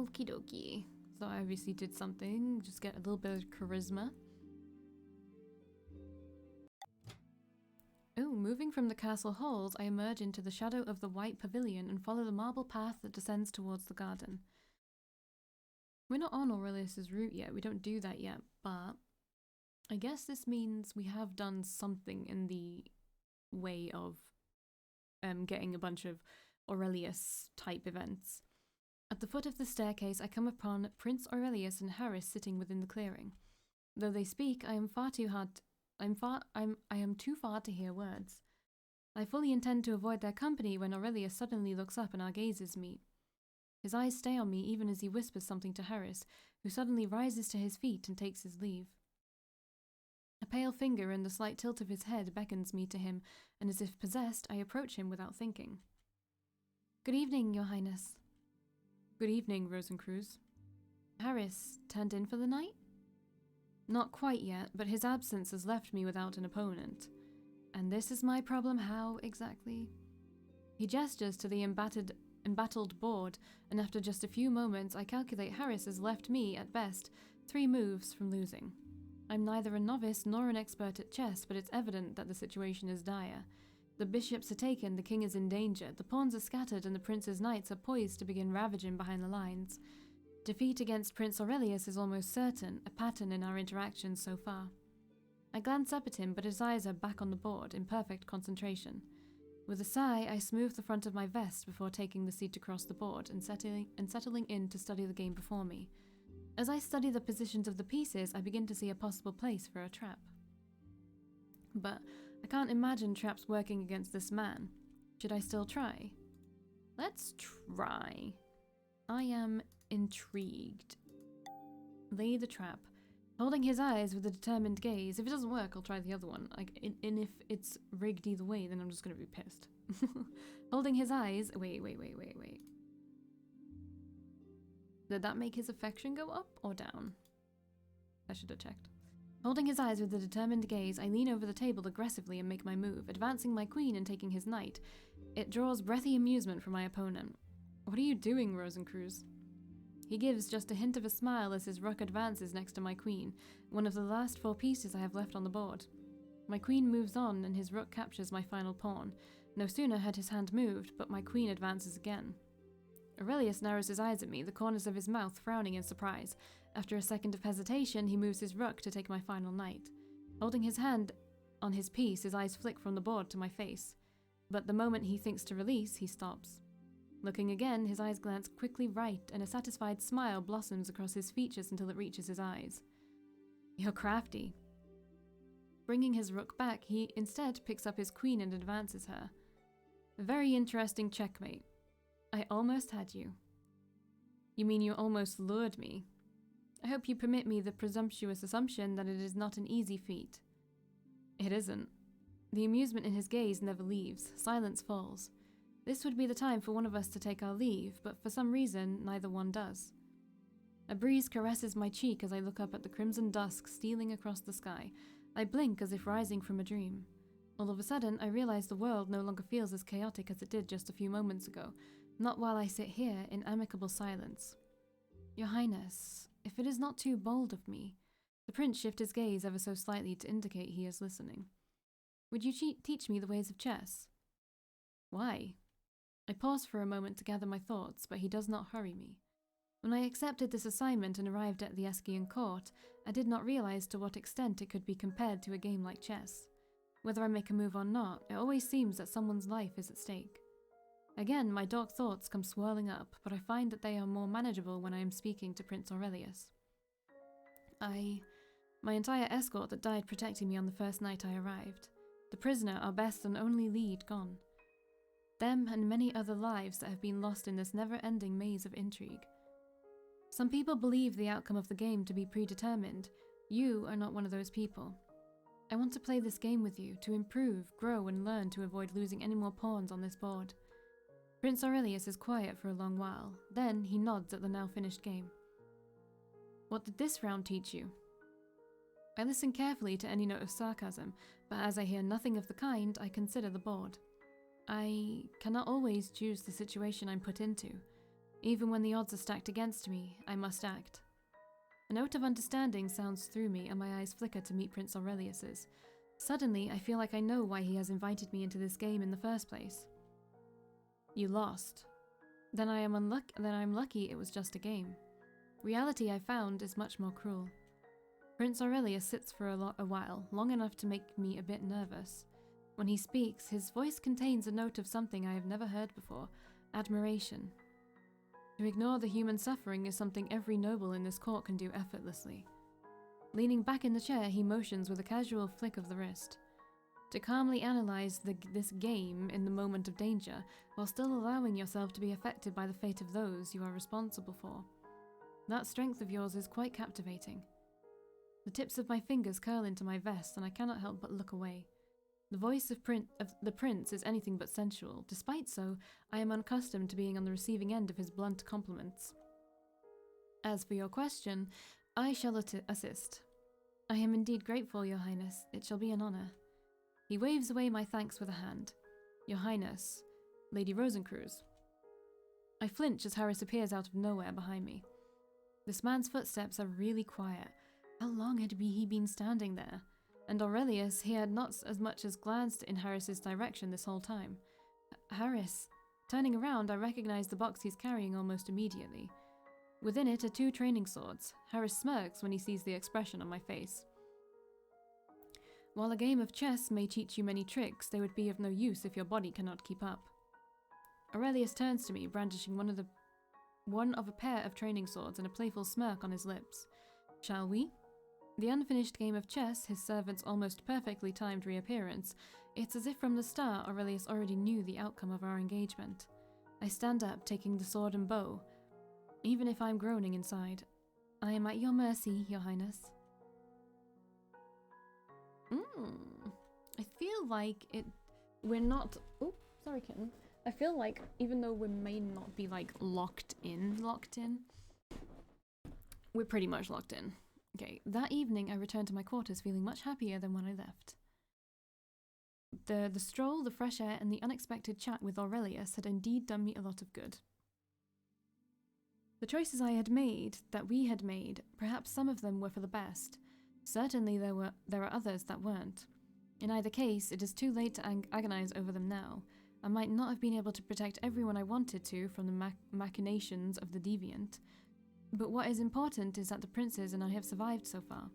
Okie dokie. So I obviously did something, just get a little bit of charisma. Oh, moving from the castle halls, I emerge into the shadow of the white pavilion and follow the marble path that descends towards the garden. We're not on Aurelius's route yet, we don't do that yet, but I guess this means we have done something in the way of getting a bunch of Aurelius-type events. At the foot of the staircase, I come upon Prince Aurelius and Harris sitting within the clearing. Though they speak, I am too far to hear words. I fully intend to avoid their company when Aurelius suddenly looks up and our gazes meet. His eyes stay on me even as he whispers something to Harris, who suddenly rises to his feet and takes his leave. A pale finger and the slight tilt of his head beckons me to him, and as if possessed, I approach him without thinking. Good evening, Your Highness. Good evening, Rosencruz. Harris turned in for the night? Not quite yet, but his absence has left me without an opponent. And this is my problem how, exactly? He gestures to the embattled board, and after just a few moments, I calculate Harris has left me, at best, 3 moves from losing. I'm neither a novice nor an expert at chess, but it's evident that the situation is dire. The bishops are taken, the king is in danger, the pawns are scattered, and the prince's knights are poised to begin ravaging behind the lines. Defeat against Prince Aurelius is almost certain, a pattern in our interactions so far. I glance up at him, but his eyes are back on the board, in perfect concentration. With a sigh, I smooth the front of my vest before taking the seat across the board and settling in to study the game before me. As I study the positions of the pieces, I begin to see a possible place for a trap. But I can't imagine traps working against this man. Should I still try? Let's try. I am intrigued. Lay the trap. Holding his eyes with a determined gaze. If it doesn't work, I'll try the other one. And if it's rigged either way, then I'm just gonna be pissed. Holding his eyes... Wait. Did that make his affection go up or down? I should have checked. Holding his eyes with a determined gaze, I lean over the table aggressively and make my move, advancing my queen and taking his knight. It draws breathy amusement from my opponent. What are you doing, Rosencruz? He gives just a hint of a smile as his rook advances next to my queen, one of the last 4 pieces I have left on the board. My queen moves on and his rook captures my final pawn. No sooner had his hand moved, but my queen advances again. Aurelius narrows his eyes at me, the corners of his mouth frowning in surprise. After a second of hesitation, he moves his rook to take my final knight. Holding his hand on his piece, his eyes flick from the board to my face. But the moment he thinks to release, he stops. Looking again, his eyes glance quickly right, and a satisfied smile blossoms across his features until it reaches his eyes. You're crafty. Bringing his rook back, he instead picks up his queen and advances her. A very interesting checkmate. I almost had you. You mean you almost lured me? I hope you permit me the presumptuous assumption that it is not an easy feat. It isn't. The amusement in his gaze never leaves. Silence falls. This would be the time for one of us to take our leave, but for some reason, neither one does. A breeze caresses my cheek as I look up at the crimson dusk stealing across the sky. I blink as if rising from a dream. All of a sudden, I realize the world no longer feels as chaotic as it did just a few moments ago. Not while I sit here in amicable silence. Your Highness, if it is not too bold of me. The prince shifts his gaze ever so slightly to indicate he is listening. Would you teach me the ways of chess? Why? I pause for a moment to gather my thoughts, but he does not hurry me. When I accepted this assignment and arrived at the Eskian court, I did not realize to what extent it could be compared to a game like chess. Whether I make a move or not, it always seems that someone's life is at stake. Again, my dark thoughts come swirling up, but I find that they are more manageable when I am speaking to Prince Aurelius. My entire escort that died protecting me on the first night I arrived. The prisoner, our best and only lead, gone. Them and many other lives that have been lost in this never-ending maze of intrigue. Some people believe the outcome of the game to be predetermined. You are not one of those people. I want to play this game with you, to improve, grow, and learn to avoid losing any more pawns on this board. Prince Aurelius is quiet for a long while. Then he nods at the now finished game. What did this round teach you? I listen carefully to any note of sarcasm, but as I hear nothing of the kind, I consider the board. I cannot always choose the situation I'm put into. Even when the odds are stacked against me, I must act. A note of understanding sounds through me, and my eyes flicker to meet Prince Aurelius's. Suddenly, I feel like I know why he has invited me into this game in the first place. You lost. Then I'm lucky it was just a game. Reality, I found, is much more cruel. Prince Aurelius sits for a while, long enough to make me a bit nervous. When he speaks, his voice contains a note of something I have never heard before, admiration. To ignore the human suffering is something every noble in this court can do effortlessly. Leaning back in the chair, he motions with a casual flick of the wrist. To calmly analyze this game in the moment of danger, while still allowing yourself to be affected by the fate of those you are responsible for. That strength of yours is quite captivating. The tips of my fingers curl into my vest, and I cannot help but look away. The voice of the prince is anything but sensual. Despite so, I am unaccustomed to being on the receiving end of his blunt compliments. As for your question, I shall assist. I am indeed grateful, Your Highness. It shall be an honor. He waves away my thanks with a hand. Your Highness, Lady Rosencruz. I flinch as Harris appears out of nowhere behind me. This man's footsteps are really quiet. How long had he been standing there? And Aurelius, he had not as much as glanced in Harris's direction this whole time. Harris. Turning around, I recognize the box he's carrying almost immediately. Within it are 2 training swords. Harris smirks when he sees the expression on my face. While a game of chess may teach you many tricks, they would be of no use if your body cannot keep up. Aurelius turns to me, brandishing one of a pair of training swords and a playful smirk on his lips. Shall we? The unfinished game of chess, his servant's almost perfectly timed reappearance, it's as if from the start Aurelius already knew the outcome of our engagement. I stand up, taking the sword and bow, even if I'm groaning inside. I am at your mercy, Your Highness. I feel like we're not... Oh, sorry, kitten. I feel like, even though we may not be, like, locked in, we're pretty much locked in. Okay, that evening I returned to my quarters feeling much happier than when I left. The stroll, the fresh air, and the unexpected chat with Aurelius had indeed done me a lot of good. The choices that we had made, perhaps some of them were for the best. Certainly there are others that weren't. In either case, it is too late to agonize over them now. I might not have been able to protect everyone I wanted to from the machinations of the deviant. But what is important is that the princes and I have survived so far.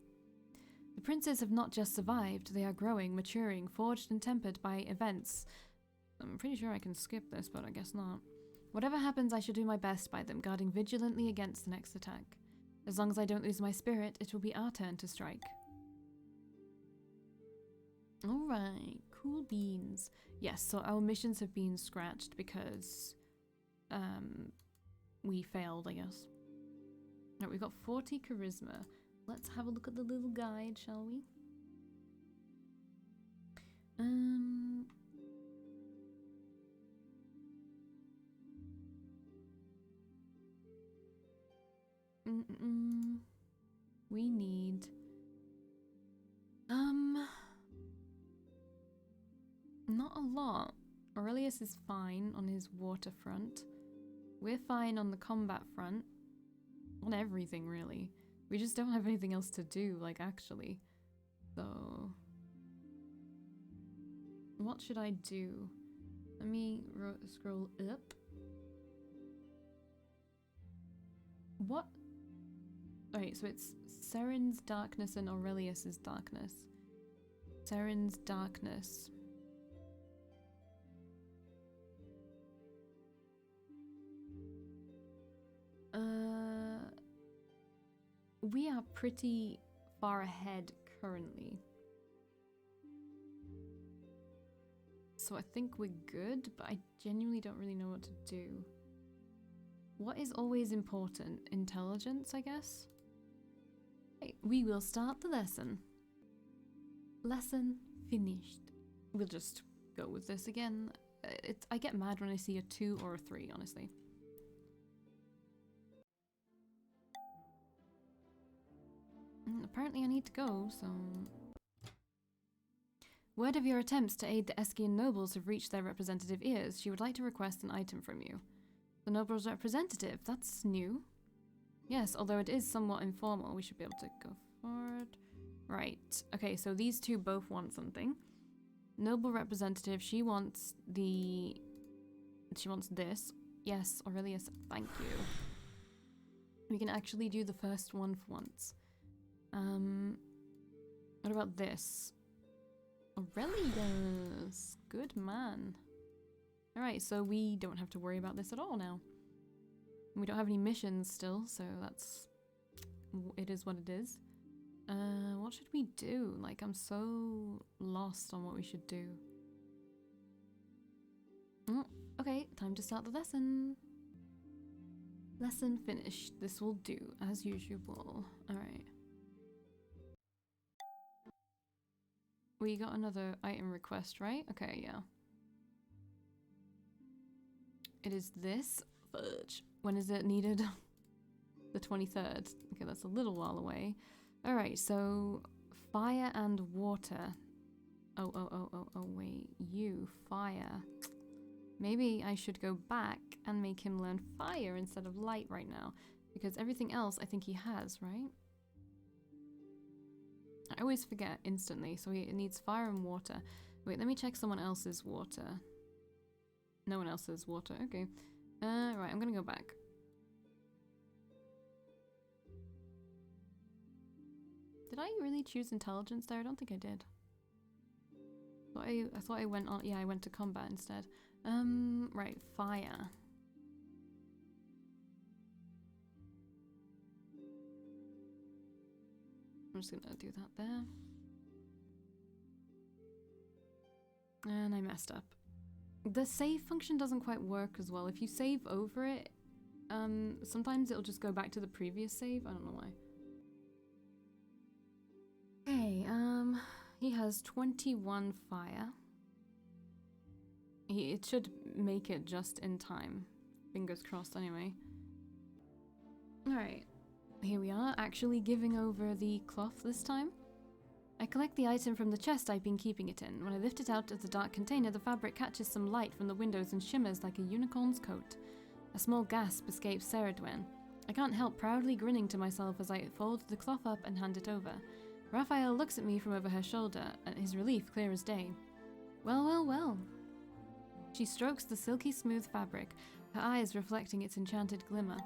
The princes have not just survived, they are growing, maturing, forged and tempered by events. I'm pretty sure I can skip this, but I guess not. Whatever happens, I shall do my best by them, guarding vigilantly against the next attack. As long as I don't lose my spirit, it will be our turn to strike. Alright, cool beans. Yes, so our missions have been scratched because we failed, I guess. Right, we've got 40 charisma. Let's have a look at the little guide, shall we? We need not a lot. Aurelius is fine on his waterfront. We're fine on the combat front. On everything, really. We just don't have anything else to do, like, actually. So... what should I do? Let me scroll up. What? Alright, so it's Seren's darkness and Aurelius's darkness. Seren's darkness. We are pretty far ahead currently. So I think we're good, but I genuinely don't really know what to do. What is always important? Intelligence, I guess? Okay, we will start the lesson. Lesson finished. We'll just go with this again. I get mad when I see a 2 or a 3, honestly. Apparently I need to go, so... Word of your attempts to aid the Eskian nobles have reached their representative ears. She would like to request an item from you. The noble's representative. That's new. Yes, although it is somewhat informal, we should be able to go forward. Right. Okay, so these two both want something. Noble representative, she wants this. Yes, Aurelius, thank you. We can actually do the first one for once. What about this? Aurelius, good man. Alright, so we don't have to worry about this at all now. We don't have any missions still, so it is what it is. What should we do? Like, I'm so lost on what we should do. Oh, okay, time to start the lesson. Lesson finished. This will do, as usual. Alright. We got another item request, right? Okay, yeah. It is this. Fudge. When is it needed? The 23rd. Okay, that's a little while away. Alright, so fire and water. Oh, wait. You, fire. Maybe I should go back and make him learn fire instead of light right now. Because everything else I think he has, right? I always forget instantly, so it needs fire and water. Wait, let me check someone else's water. No one else's water, okay. Right, I'm gonna go back. Did I really choose intelligence there? I don't think I did. I thought I went on, yeah, I went to combat instead. Right, fire. I'm just gonna do that there. And I messed up. The save function doesn't quite work as well. If you save over it, sometimes it'll just go back to the previous save. I don't know why. Okay, he has 21 fire. It should make it just in time. Fingers crossed anyway. Alright, here we are, actually giving over the cloth this time. I collect the item from the chest I've been keeping it in. When I lift it out of the dark container, the fabric catches some light from the windows and shimmers like a unicorn's coat. A small gasp escapes Ceridwen. I can't help proudly grinning to myself as I fold the cloth up and hand it over. Raphael looks at me from over her shoulder, his relief clear as day. Well, well, well. She strokes the silky smooth fabric, her eyes reflecting its enchanted glimmer.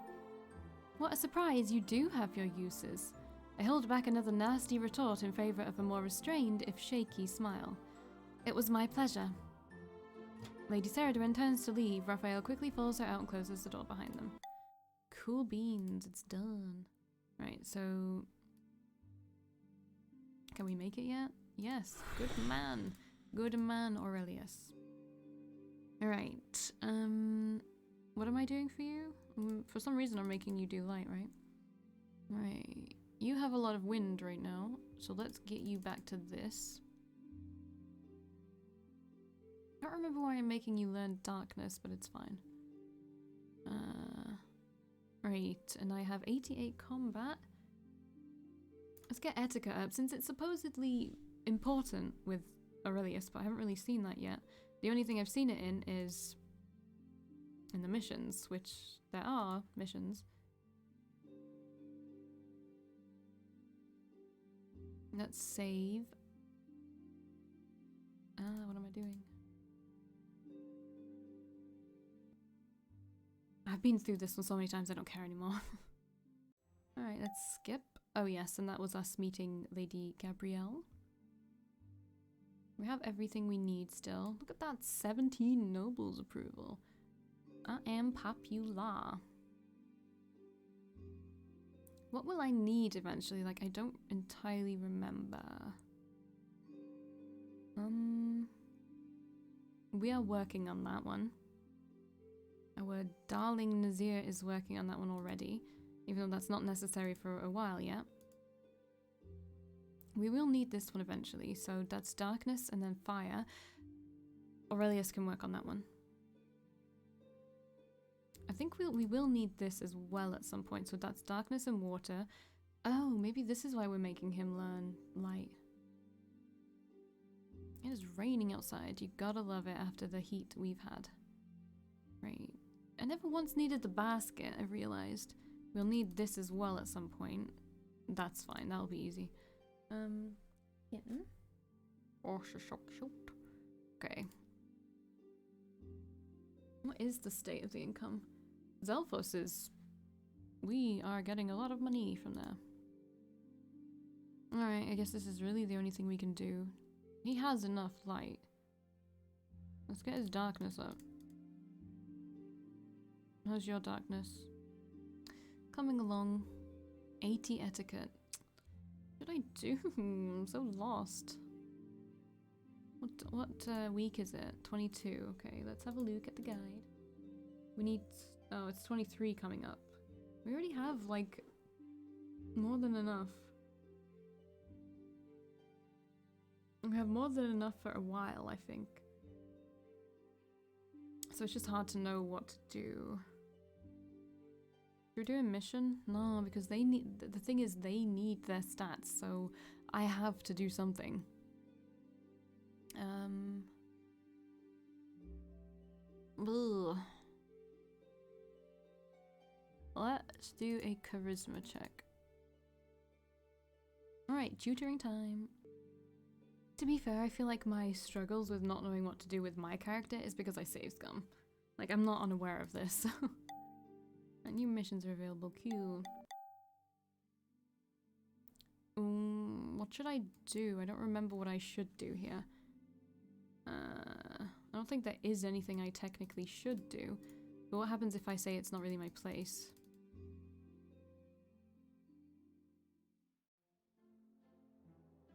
What a surprise, you do have your uses. I hold back another nasty retort in favor of a more restrained, if shaky, smile. It was my pleasure. Lady Ceridwen turns to leave. Raphael quickly follows her out and closes the door behind them. Cool beans, it's done. Right, so... Can we make it yet? Yes, good man. Good man, Aurelius. Alright, what am I doing for you? For some reason I'm making you do light, right? Right. You have a lot of wind right now, so let's get you back to this. I don't remember why I'm making you learn darkness, but it's fine. Right, and I have 88 combat. Let's get etiquette up, since it's supposedly important with Aurelius, but I haven't really seen that yet. The only thing I've seen it in is in the missions, which there are missions. Let's save. What am I doing? I've been through this one so many times I don't care anymore. Alright, let's skip. Oh yes, and that was us meeting Lady Gabrielle. We have everything we need still. Look at that, 17 nobles approval. I am popular. What will I need eventually? Like, I don't entirely remember. We are working on that one. Our darling Nazir is working on that one already, even though that's not necessary for a while yet. We will need this one eventually, so that's darkness and then fire. Aurelius can work on that one. I think we will need this as well at some point, so that's darkness and water. Oh, maybe this is why we're making him learn light. It is raining outside. You gotta love it after the heat we've had. Right. I never once needed the basket, I realized. We'll need this as well at some point. That's fine, that'll be easy. Yeah. Okay. What is the state of the income? Zelphos is... We are getting a lot of money from there. Alright, I guess this is really the only thing we can do. He has enough light. Let's get his darkness up. How's your darkness? Coming along. 80 etiquette. What did I do? I'm so lost. What week is it? 22. Okay, let's have a look at the guide. We need... Oh, it's 23 coming up. We already have, like, more than enough. We have more than enough for a while, I think. So it's just hard to know what to do. Should we do a mission? No, because they need... The thing is, they need their stats, so I have to do something. Ugh. Let's do a charisma check. Alright, tutoring time. To be fair, I feel like my struggles with not knowing what to do with my character is because I save scum. Like, I'm not unaware of this. New missions are available. Cool. What should I do? I don't remember what I should do here. I don't think there is anything I technically should do. But what happens if I say it's not really my place?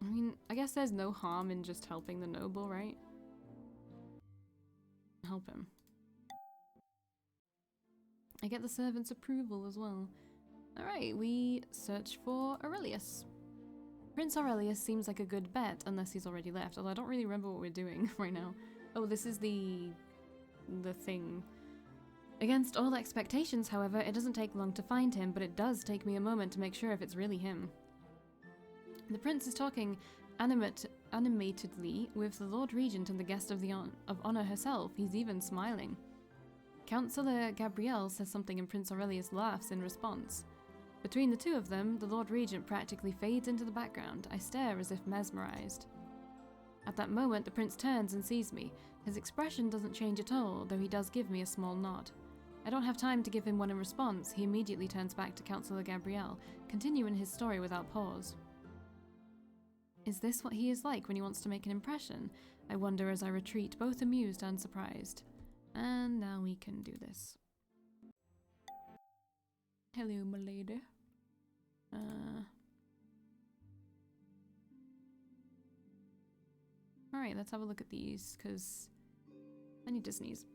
I mean, I guess there's no harm in just helping the noble, right? Help him. I get the servant's approval as well. Alright, we search for Aurelius. Prince Aurelius seems like a good bet, unless he's already left, although I don't really remember what we're doing right now. Oh, this is the thing. Against all expectations, however, it doesn't take long to find him, but it does take me a moment to make sure if it's really him. The prince is talking animatedly with the Lord Regent and the guest of honor herself. He's even smiling. Councillor Gabrielle says something and Prince Aurelius laughs in response. Between the two of them, the Lord Regent practically fades into the background. I stare as if mesmerized. At that moment, the prince turns and sees me. His expression doesn't change at all, though he does give me a small nod. I don't have time to give him one in response. He immediately turns back to Councillor Gabrielle, continuing his story without pause. Is this what he is like when he wants to make an impression? I wonder as I retreat, both amused and surprised. And now we can do this. Hello, my lady. Alright, let's have a look at these, because I need to sneeze.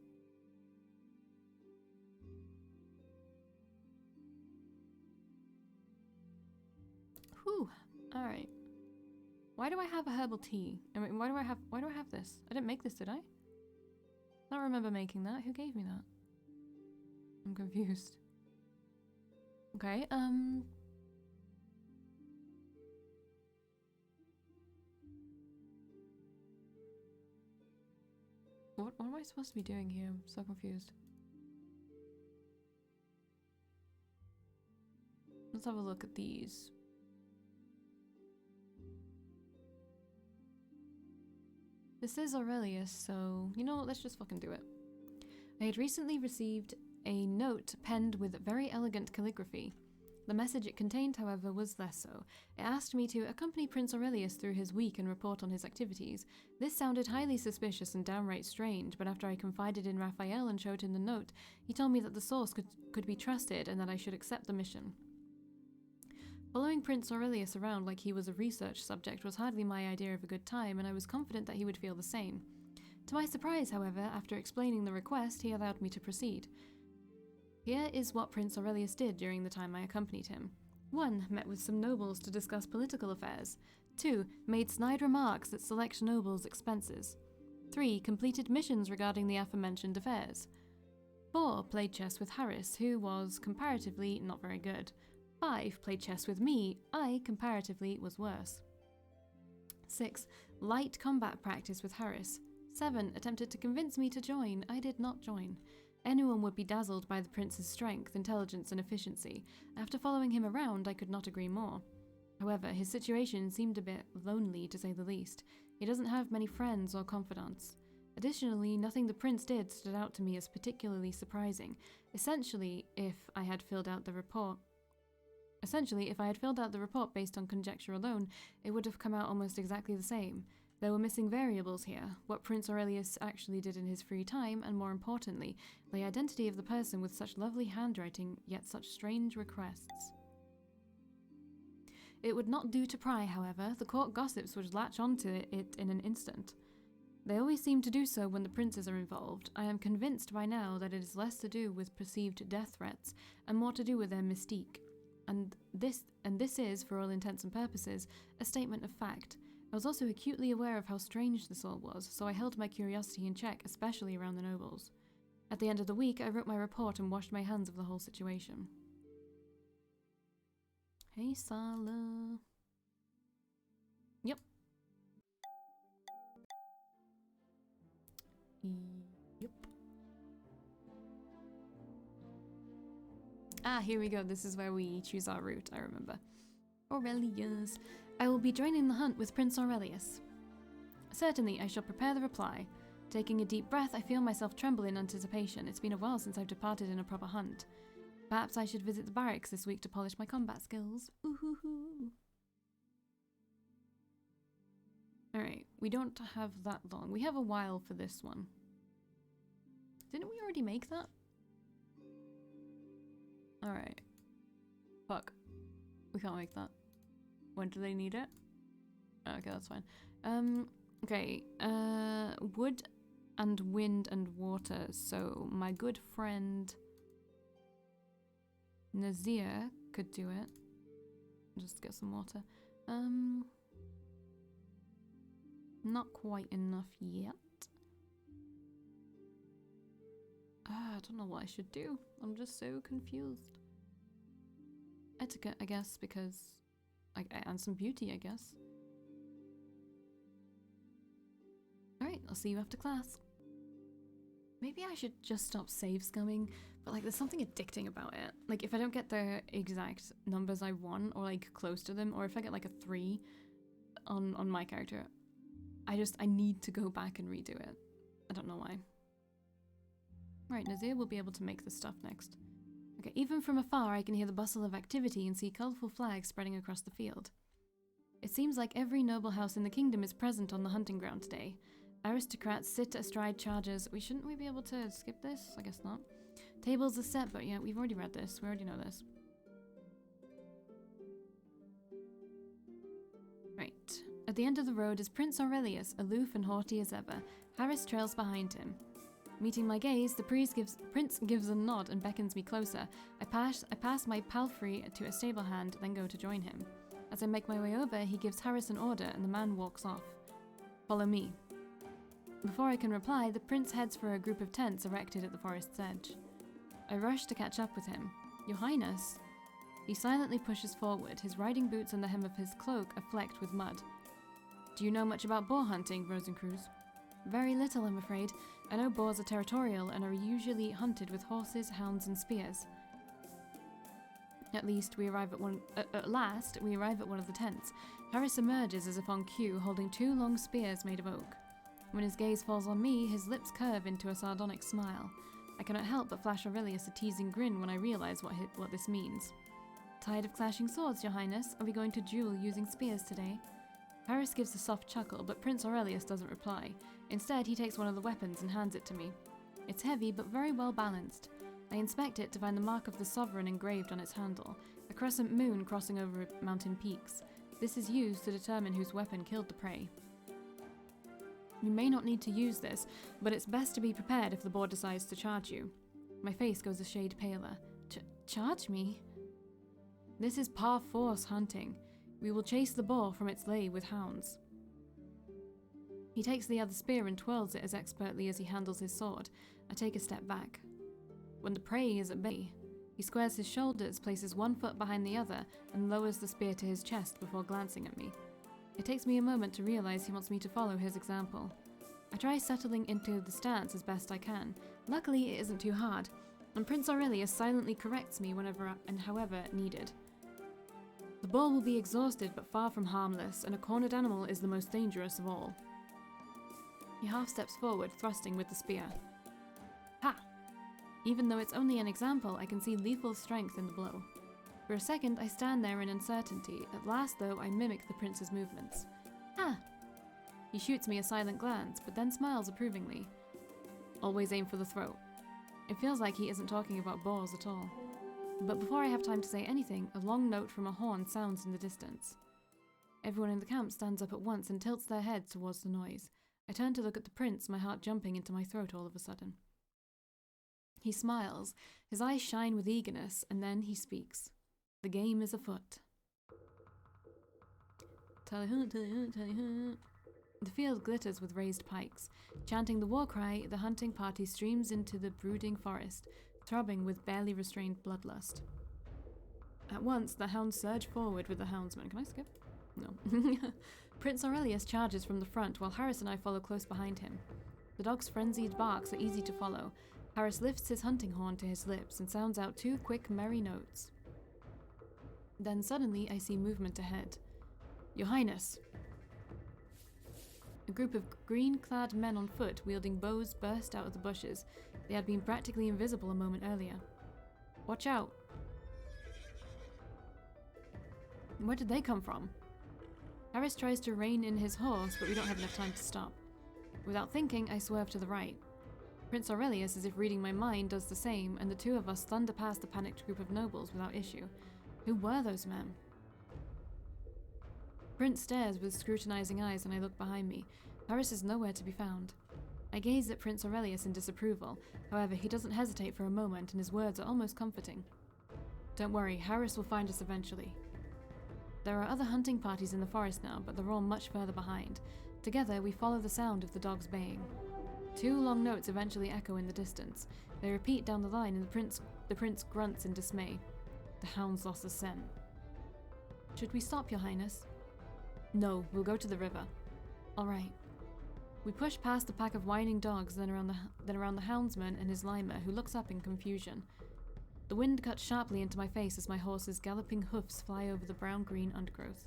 Whew. Alright. Why do I have a herbal tea? I mean, why do I have this? I didn't make this, did I? I don't remember making that. Who gave me that? I'm confused. Okay, What am I supposed to be doing here? I'm so confused. Let's have a look at these. This is Aurelius, so you know what, let's just fucking do it. I had recently received a note penned with very elegant calligraphy. The message it contained, however, was less so. It asked me to accompany Prince Aurelius through his week and report on his activities. This sounded highly suspicious and downright strange, but after I confided in Raphael and showed him the note, he told me that the source could be trusted and that I should accept the mission. Following Prince Aurelius around like he was a research subject was hardly my idea of a good time, and I was confident that he would feel the same. To my surprise, however, after explaining the request, he allowed me to proceed. Here is what Prince Aurelius did during the time I accompanied him. 1. Met with some nobles to discuss political affairs. 2. Made snide remarks at select nobles' expenses. 3. Completed missions regarding the aforementioned affairs. 4. Played chess with Harris, who was, comparatively, not very good. 5. Played chess with me. I, comparatively, was worse. 6. Light combat practice with Harris. 7. Attempted to convince me to join. I did not join. Anyone would be dazzled by the prince's strength, intelligence, and efficiency. After following him around, I could not agree more. However, his situation seemed a bit lonely, to say the least. He doesn't have many friends or confidants. Additionally, nothing the prince did stood out to me as particularly surprising. Essentially, if I had filled out the report based on conjecture alone, it would have come out almost exactly the same. There were missing variables here, what Prince Aurelius actually did in his free time, and more importantly, the identity of the person with such lovely handwriting, yet such strange requests. It would not do to pry, however. The court gossips would latch onto it in an instant. They always seem to do so when the princes are involved. I am convinced by now that it is less to do with perceived death threats, and more to do with their mystique. And this is, for all intents and purposes, a statement of fact. I was also acutely aware of how strange this all was, so I held my curiosity in check, especially around the nobles. At the end of the week, I wrote my report and washed my hands of the whole situation. Hey, Sala. Yep. Yep. Ah, here we go. This is where we choose our route, I remember. Aurelius. I will be joining the hunt with Prince Aurelius. Certainly, I shall prepare the reply. Taking a deep breath, I feel myself tremble in anticipation. It's been a while since I've departed in a proper hunt. Perhaps I should visit the barracks this week to polish my combat skills. Ooh-hoo-hoo. Alright, we don't have that long. We have a while for this one. Didn't we already make that? Alright. Fuck. We can't make that. When do they need it? Okay, that's fine. Okay. Wood and wind and water. So my good friend Nazir could do it. Just get some water. Not quite enough yet. I don't know what I should do. I'm just so confused. Etiquette, I guess, because... and some beauty, I guess. Alright, I'll see you after class. Maybe I should just stop save scumming, but like there's something addicting about it. Like if I don't get the exact numbers I want, or like close to them, or if I get like a 3 on my character, I need to go back and redo it. I don't know why. Right, Nazir will be able to make this stuff next. Okay, even from afar I can hear the bustle of activity and see colourful flags spreading across the field. It seems like every noble house in the kingdom is present on the hunting ground today. Aristocrats sit astride chargers. Shouldn't we be able to skip this? I guess not. Tables are set, but yeah, we've already read this. We already know this. Right. At the end of the road is Prince Aurelius, aloof and haughty as ever. Harris trails behind him. Meeting my gaze, the prince gives a nod and beckons me closer. I pass my palfrey to a stable hand, then go to join him. As I make my way over, he gives Harris an order and the man walks off. Follow me. Before I can reply, the prince heads for a group of tents erected at the forest's edge. I rush to catch up with him. Your Highness. He silently pushes forward, his riding boots and the hem of his cloak are flecked with mud. Do you know much about boar hunting, Rosencruz? Very little, I'm afraid. I know boars are territorial and are usually hunted with horses, hounds, and spears. At last, we arrive at one of the tents. Harris emerges as if on cue, holding 2 long spears made of oak. When his gaze falls on me, his lips curve into a sardonic smile. I cannot help but flash Aurelius a teasing grin when I realize what this means. Tired of clashing swords, Your Highness? Are we going to duel using spears today? Harris gives a soft chuckle, but Prince Aurelius doesn't reply. Instead, he takes one of the weapons and hands it to me. It's heavy, but very well balanced. I inspect it to find the mark of the sovereign engraved on its handle, a crescent moon crossing over mountain peaks. This is used to determine whose weapon killed the prey. You may not need to use this, but it's best to be prepared if the boar decides to charge you. My face goes a shade paler. Charge me? This is par force hunting. We will chase the boar from its lair with hounds. He takes the other spear and twirls it as expertly as he handles his sword. I take a step back. When the prey is at bay, he squares his shoulders, places one foot behind the other, and lowers the spear to his chest before glancing at me. It takes me a moment to realize he wants me to follow his example. I try settling into the stance as best I can, Luckily, it isn't too hard, and Prince Aurelius silently corrects me whenever and however needed. The boar will be exhausted but far from harmless, and a cornered animal is the most dangerous of all. He half steps forward, thrusting with the spear. Ha! Even though it's only an example, I can see lethal strength in the blow. For a second, I stand there in uncertainty. At last, though, I mimic the prince's movements. Ha! He shoots me a silent glance, but then smiles approvingly. Always aim for the throat. It feels like he isn't talking about boars at all. But before I have time to say anything, a long note from a horn sounds in the distance. Everyone in the camp stands up at once and tilts their heads towards the noise. I turn to look at the prince, my heart jumping into my throat all of a sudden. He smiles, his eyes shine with eagerness, and then he speaks. The game is afoot. Tally hunt, tally hunt, tally hunt. The field glitters with raised pikes. Chanting the war cry, the hunting party streams into the brooding forest, throbbing with barely restrained bloodlust. At once, the hounds surge forward with the houndsman. Can I skip? No. Prince Aurelius charges from the front, while Harris and I follow close behind him. The dog's frenzied barks are easy to follow. Harris lifts his hunting horn to his lips and sounds out 2 quick, merry notes. Then suddenly, I see movement ahead. Your Highness! A group of green-clad men on foot, wielding bows, burst out of the bushes. They had been practically invisible a moment earlier. Watch out! Where did they come from? Harris tries to rein in his horse, but we don't have enough time to stop. Without thinking, I swerve to the right. Prince Aurelius, as if reading my mind, does the same, and the 2 of us thunder past the panicked group of nobles without issue. Who were those men? Prince stares with scrutinizing eyes, and I look behind me. Harris is nowhere to be found. I gaze at Prince Aurelius in disapproval. However, he doesn't hesitate for a moment, and his words are almost comforting. Don't worry, Harris will find us eventually. There are other hunting parties in the forest now, but they're all much further behind. Together, we follow the sound of the dogs baying. 2 long notes eventually echo in the distance. They repeat down the line, and the prince grunts in dismay. The hounds lost the scent. Should we stop, Your Highness? No, we'll go to the river. All right. We push past the pack of whining dogs, then around the houndsman and his limer, who looks up in confusion. The wind cuts sharply into my face as my horse's galloping hoofs fly over the brown-green undergrowth.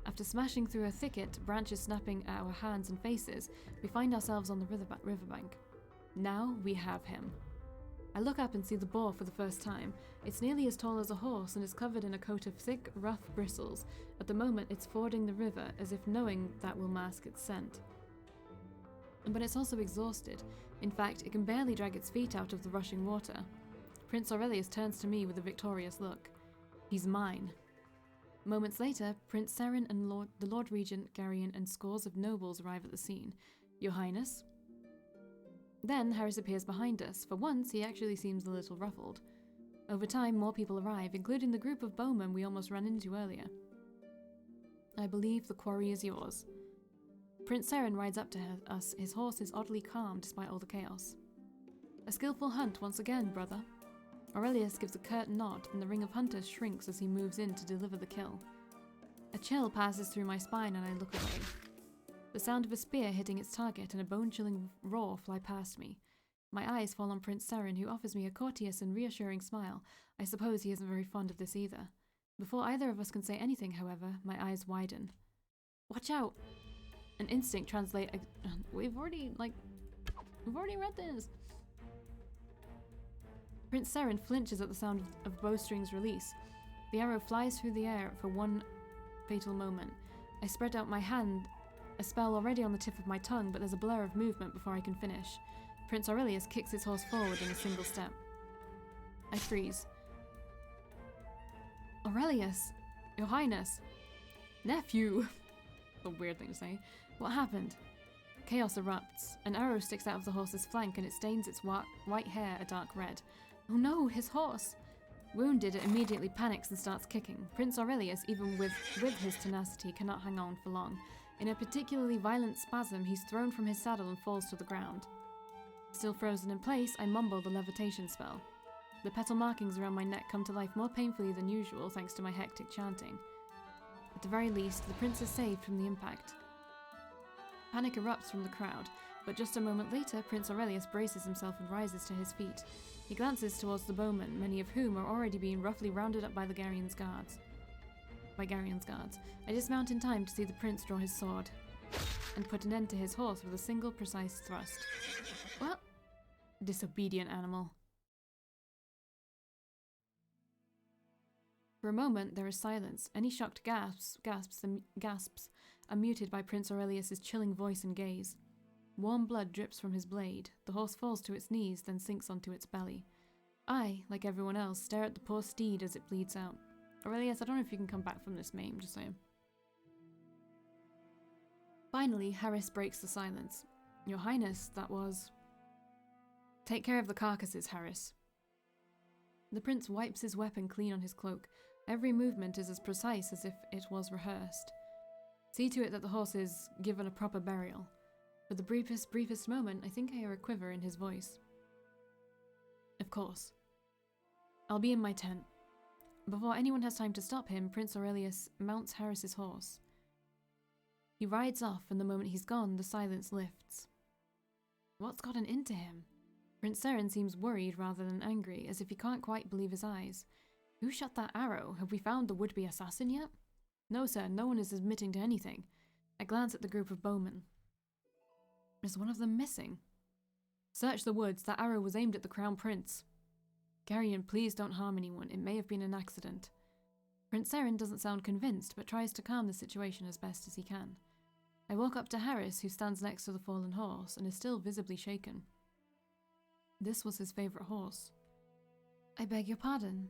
After smashing through a thicket, branches snapping at our hands and faces, we find ourselves on the riverbank. Now we have him. I look up and see the boar for the first time. It's nearly as tall as a horse and is covered in a coat of thick, rough bristles. At the moment, it's fording the river, as if knowing that will mask its scent. But it's also exhausted. In fact, it can barely drag its feet out of the rushing water. Prince Aurelius turns to me with a victorious look. He's mine. Moments later, Prince Seren and the Lord Regent, Garion, and scores of nobles arrive at the scene. Your Highness? Then Harris appears behind us. For once, he actually seems a little ruffled. Over time, more people arrive, including the group of bowmen we almost ran into earlier. I believe the quarry is yours. Prince Seren rides up to us. His horse is oddly calm despite all the chaos. A skillful hunt once again, brother. Aurelius gives a curt nod, and the ring of hunters shrinks as he moves in to deliver the kill. A chill passes through my spine and I look away. The sound of a spear hitting its target and a bone-chilling roar fly past me. My eyes fall on Prince Seren, who offers me a courteous and reassuring smile. I suppose he isn't very fond of this either. Before either of us can say anything, however, my eyes widen. Watch out! An instinct translate... We've already read this! Prince Seren flinches at the sound of bowstrings release. The arrow flies through the air for one fatal moment. I spread out my hand, a spell already on the tip of my tongue, but there's a blur of movement before I can finish. Prince Aurelius kicks his horse forward in a single step. I freeze. Aurelius! Your Highness! Nephew! A weird thing to say. What happened? Chaos erupts. An arrow sticks out of the horse's flank and it stains its white hair a dark red. Oh no, his horse! Wounded, it immediately panics and starts kicking. Prince Aurelius, even with his tenacity, cannot hang on for long. In a particularly violent spasm, he's thrown from his saddle and falls to the ground. Still frozen in place, I mumble the levitation spell. The petal markings around my neck come to life more painfully than usual thanks to my hectic chanting. At the very least, the prince is saved from the impact. Panic erupts from the crowd. But just a moment later, Prince Aurelius braces himself and rises to his feet. He glances towards the bowmen, many of whom are already being roughly rounded up by Garion's guards. I dismount in time to see the prince draw his sword and put an end to his horse with a single precise thrust. Well, disobedient animal. For a moment, there is silence. Any shocked gasps are muted by Prince Aurelius's chilling voice and gaze. Warm blood drips from his blade. The horse falls to its knees, then sinks onto its belly. I, like everyone else, stare at the poor steed as it bleeds out. Aurelius, I don't know if you can come back from this maim, just saying. Finally, Harris breaks the silence. Your Highness, that was... Take care of the carcasses, Harris. The prince wipes his weapon clean on his cloak. Every movement is as precise as if it was rehearsed. See to it that the horse is given a proper burial. For the briefest moment, I think I hear a quiver in his voice. Of course. I'll be in my tent. Before anyone has time to stop him, Prince Aurelius mounts Harris's horse. He rides off, and the moment he's gone, the silence lifts. What's gotten into him? Prince Seren seems worried rather than angry, as if he can't quite believe his eyes. Who shot that arrow? Have we found the would-be assassin yet? No, sir, no one is admitting to anything. I glance at the group of bowmen. Is one of them missing? Search the woods. That arrow was aimed at the Crown Prince. Garion, please don't harm anyone. It may have been an accident. Prince Seren doesn't sound convinced, but tries to calm the situation as best as he can. I walk up to Harris, who stands next to the fallen horse, and is still visibly shaken. This was his favourite horse. I beg your pardon.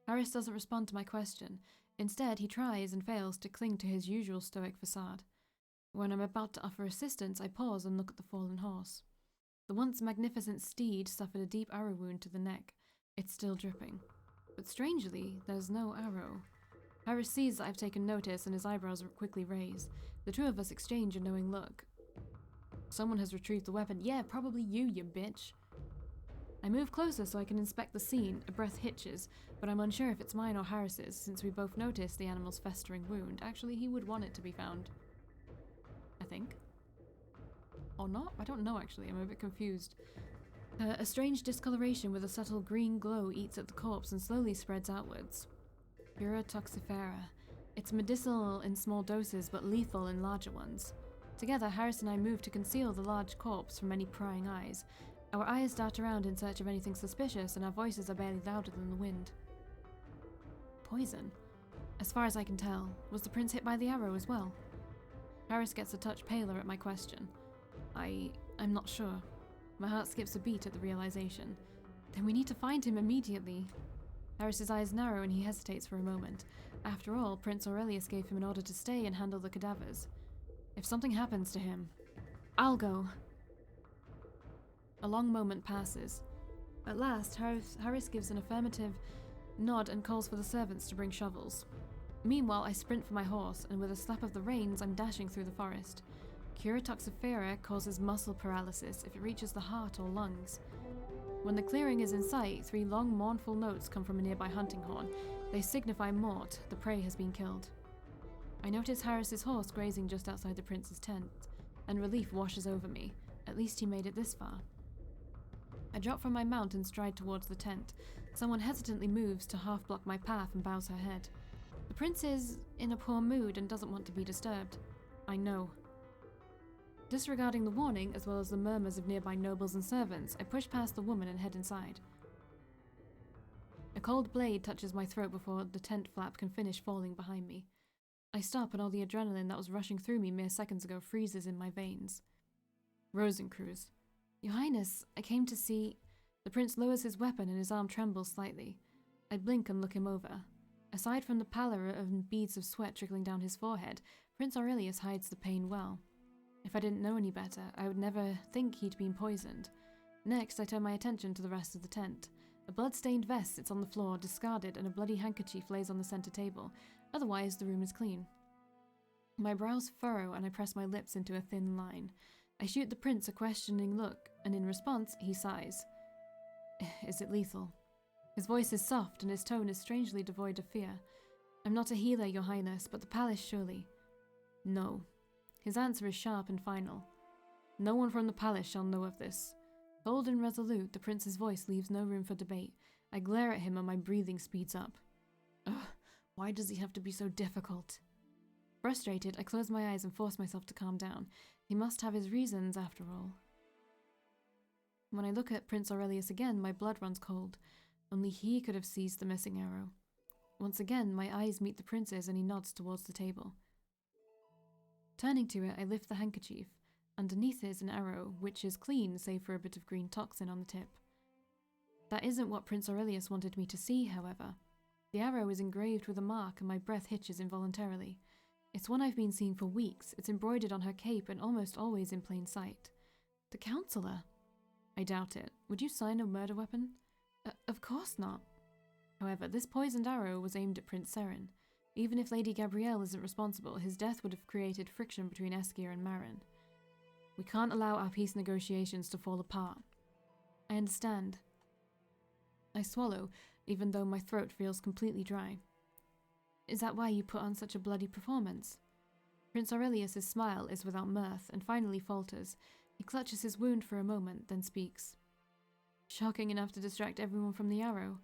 Harris doesn't respond to my question. Instead, he tries and fails to cling to his usual stoic facade. When I'm about to offer assistance, I pause and look at the fallen horse. The once magnificent steed suffered a deep arrow wound to the neck. It's still dripping. But strangely, there's no arrow. Harris sees that I've taken notice and his eyebrows quickly raise. The two of us exchange a knowing look. Someone has retrieved the weapon. Yeah, probably you bitch. I move closer so I can inspect the scene. A breath hitches, but I'm unsure if it's mine or Harris's, since we both notice the animal's festering wound. Actually, he would want it to be found. I think. Or not? I don't know, actually. I'm a bit confused. A strange discoloration with a subtle green glow eats at the corpse and slowly spreads outwards. Pura toxifera. It's medicinal in small doses, but lethal in larger ones. Together, Harris and I move to conceal the large corpse from any prying eyes. Our eyes dart around in search of anything suspicious, and our voices are barely louder than the wind. Poison? As far as I can tell, was the prince hit by the arrow as well? Harris gets a touch paler at my question. I'm not sure. My heart skips a beat at the realization. Then we need to find him immediately. Harris's eyes narrow and he hesitates for a moment. After all, Prince Aurelius gave him an order to stay and handle the cadavers. If something happens to him, I'll go. A long moment passes. At last, Harris gives an affirmative nod and calls for the servants to bring shovels. Meanwhile, I sprint for my horse, and with a slap of the reins, I'm dashing through the forest. Cura toxifera causes muscle paralysis if it reaches the heart or lungs. When the clearing is in sight, 3 long, mournful notes come from a nearby hunting horn. They signify mort, the prey has been killed. I notice Harris's horse grazing just outside the prince's tent, and relief washes over me. At least he made it this far. I drop from my mount and stride towards the tent. Someone hesitantly moves to half-block my path and bows her head. The prince is in a poor mood and doesn't want to be disturbed. I know. Disregarding the warning, as well as the murmurs of nearby nobles and servants, I push past the woman and head inside. A cold blade touches my throat before the tent flap can finish falling behind me. I stop and all the adrenaline that was rushing through me mere seconds ago freezes in my veins. Rosencruz. Your Highness, I came to see... The prince lowers his weapon and his arm trembles slightly. I blink and look him over. Aside from the pallor and beads of sweat trickling down his forehead, Prince Aurelius hides the pain well. If I didn't know any better, I would never think he'd been poisoned. Next, I turn my attention to the rest of the tent. A blood-stained vest sits on the floor, discarded, and a bloody handkerchief lays on the center table. Otherwise, the room is clean. My brows furrow and I press my lips into a thin line. I shoot the prince a questioning look, and in response, he sighs. Is it lethal? His voice is soft, and his tone is strangely devoid of fear. I'm not a healer, Your Highness, but the palace surely. No. His answer is sharp and final. No one from the palace shall know of this. Bold and resolute, the prince's voice leaves no room for debate. I glare at him and my breathing speeds up. Ugh, why does he have to be so difficult? Frustrated, I close my eyes and force myself to calm down. He must have his reasons, after all. When I look at Prince Aurelius again, my blood runs cold. Only he could have seized the missing arrow. Once again, my eyes meet the prince's and he nods towards the table. Turning to it, I lift the handkerchief. Underneath is an arrow, which is clean save for a bit of green toxin on the tip. That isn't what Prince Aurelius wanted me to see, however. The arrow is engraved with a mark and my breath hitches involuntarily. It's one I've been seeing for weeks. It's embroidered on her cape and almost always in plain sight. The counselor? I doubt it. Would you sign a murder weapon? Of course not. However, this poisoned arrow was aimed at Prince Seren. Even if Lady Gabrielle isn't responsible, his death would have created friction between Eskia and Marin. We can't allow our peace negotiations to fall apart. I understand. I swallow, even though my throat feels completely dry. Is that why you put on such a bloody performance? Prince Aurelius's smile is without mirth and finally falters. He clutches his wound for a moment, then speaks. Shocking enough to distract everyone from the arrow.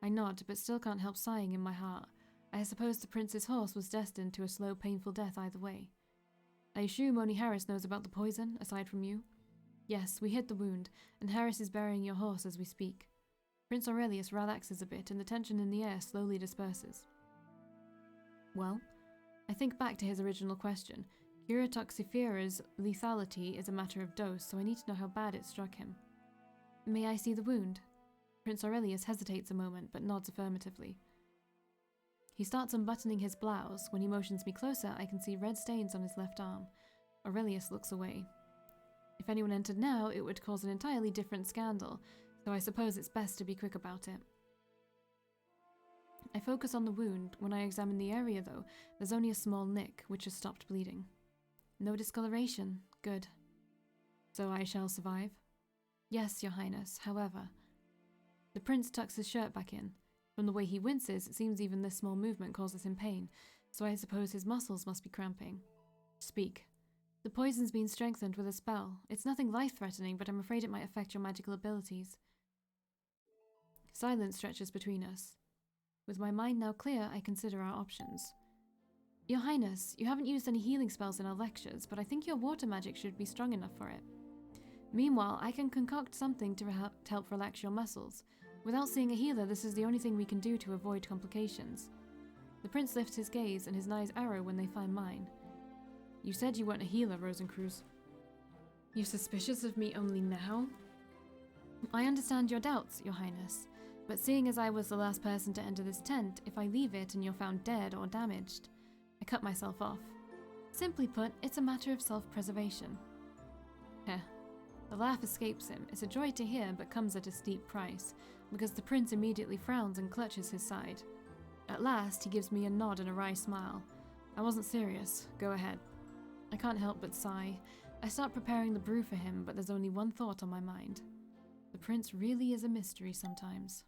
I nod, but still can't help sighing in my heart. I suppose the prince's horse was destined to a slow, painful death either way. I assume only Harris knows about the poison, aside from you? Yes, we hid the wound, and Harris is burying your horse as we speak. Prince Aurelius relaxes a bit, and the tension in the air slowly disperses. Well, I think back to his original question. Cura toxifera's lethality is a matter of dose, so I need to know how bad it struck him. May I see the wound? Prince Aurelius hesitates a moment, but nods affirmatively. He starts unbuttoning his blouse. When he motions me closer, I can see red stains on his left arm. Aurelius looks away. If anyone entered now, it would cause an entirely different scandal, so I suppose it's best to be quick about it. I focus on the wound. When I examine the area, though, there's only a small nick, which has stopped bleeding. No discoloration. Good. So I shall survive? Yes, Your Highness. However... The prince tucks his shirt back in. From the way he winces, it seems even this small movement causes him pain, so I suppose his muscles must be cramping. Speak. The poison's been strengthened with a spell. It's nothing life-threatening, but I'm afraid it might affect your magical abilities. Silence stretches between us. With my mind now clear, I consider our options. Your Highness, you haven't used any healing spells in our lectures, but I think your water magic should be strong enough for it. Meanwhile, I can concoct something to help relax your muscles. Without seeing a healer, this is the only thing we can do to avoid complications. The prince lifts his gaze and his eyes arrow when they find mine. You said you weren't a healer, Rosencruz. You're suspicious of me only now? I understand your doubts, Your Highness, but seeing as I was the last person to enter this tent, if I leave it and you're found dead or damaged, I cut myself off. Simply put, it's a matter of self-preservation. Heh. The laugh escapes him. It's a joy to hear, but comes at a steep price, because the prince immediately frowns and clutches his side. At last, he gives me a nod and a wry smile. I wasn't serious. Go ahead. I can't help but sigh. I start preparing the brew for him, but there's only one thought on my mind. The prince really is a mystery sometimes.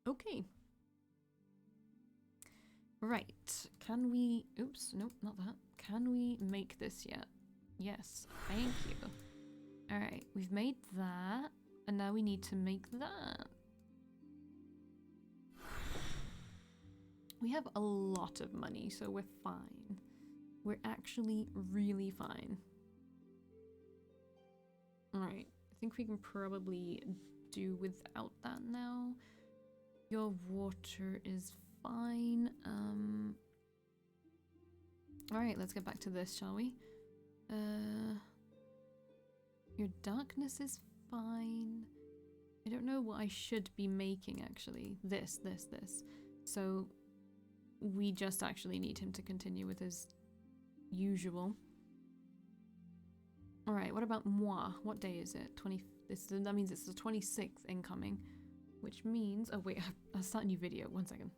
Okay. Right. Can we... Oops, nope, not that. Can we make this yet? Yes, thank you. Alright, we've made that, and now we need to make that. We have a lot of money, so we're fine. We're actually really fine. Alright, I think we can probably do without that now. Your water is fine. Alright, let's get back to this, shall we? Your darkness is fine. I don't know what I should be making, actually. This. So, we just actually need him to continue with his usual. Alright, what about moi? What day is it? That means it's the 26th incoming. Which means... Oh wait, I'll start a new video. 1 second.